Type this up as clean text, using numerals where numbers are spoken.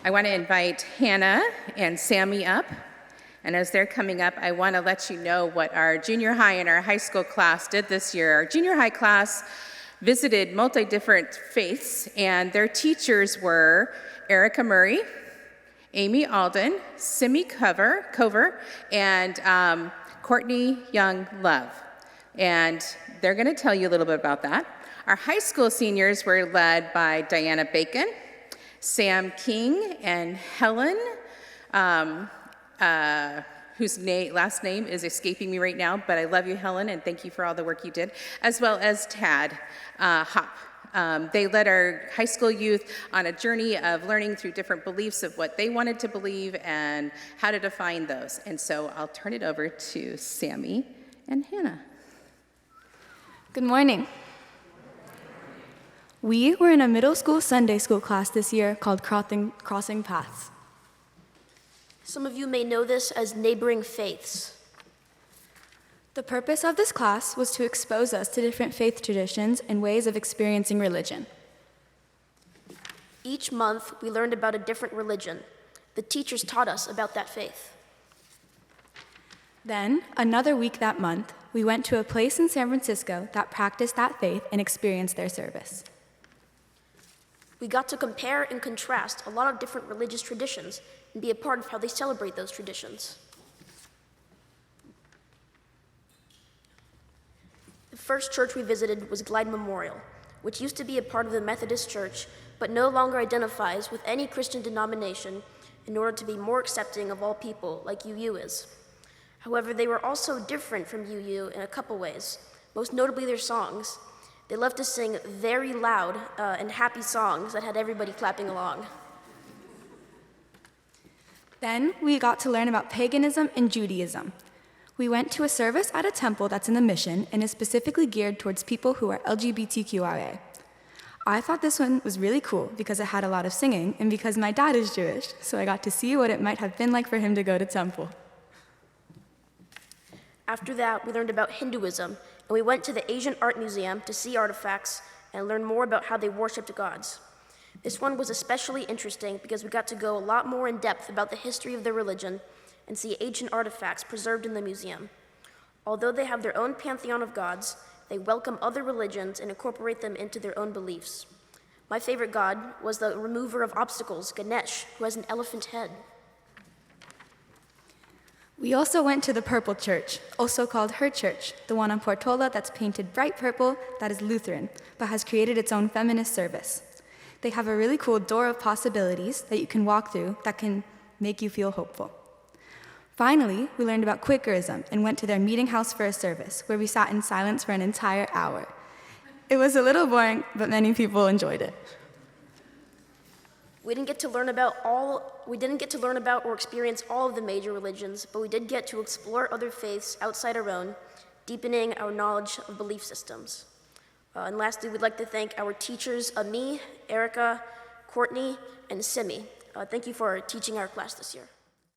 I want to invite Hannah and Sammy up. And as they're coming up, I want to let you know what our junior high and our high school class did this year. Our junior high class visited multi-different faiths, and their teachers were Erica Murray, Amy Alden, Sammy Cover, and Courtney Young Love. And they're going to tell you a little bit about that. Our high school seniors were led by Diana Bacon, Sam King, and Helen, whose last name is escaping me right now, but I love you, Helen, and thank you for all the work you did, as well as Tad Hop. They led our high school youth on a journey of learning through different beliefs of what they wanted to believe and how to define those. And so I'll turn it over to Sammy and Hannah. Good morning. We were in a middle school Sunday school class this year called Crossing Paths. Some of you may know this as neighboring faiths. The purpose of this class was to expose us to different faith traditions and ways of experiencing religion. Each month, we learned about a different religion. The teachers taught us about that faith. Then, another week that month, we went to a place in San Francisco that practiced that faith and experienced their service. We got to compare and contrast a lot of different religious traditions and be a part of how they celebrate those traditions. The first church we visited was Glide Memorial, which used to be a part of the Methodist Church, but no longer identifies with any Christian denomination in order to be more accepting of all people, like UU is. However, they were also different from UU in a couple ways, most notably their songs. They loved to sing very loud and happy songs that had everybody clapping along. Then we got to learn about paganism and Judaism. We went to a service at a temple that's in the Mission and is specifically geared towards people who are LGBTQIA. I thought this one was really cool because it had a lot of singing and because my dad is Jewish, so I got to see what it might have been like for him to go to temple. After that, we learned about Hinduism, and we went to the Asian Art Museum to see artifacts and learn more about how they worshipped gods. This one was especially interesting because we got to go a lot more in depth about the history of their religion and see ancient artifacts preserved in the museum. Although they have their own pantheon of gods, they welcome other religions and incorporate them into their own beliefs. My favorite god was the remover of obstacles, Ganesh, who has an elephant head. We also went to the Purple Church, also called Her Church, the one on Portola that's painted bright purple that is Lutheran, but has created its own feminist service. They have a really cool door of possibilities that you can walk through that can make you feel hopeful. Finally, we learned about Quakerism and went to their meeting house for a service, where we sat in silence for an entire hour. It was a little boring, but many people enjoyed it. We didn't get to learn about or experience all of the major religions, but we did get to explore other faiths outside our own, deepening our knowledge of belief systems. And lastly, we'd like to thank our teachers, me, Erica, Courtney, and Simi. Thank you for teaching our class this year.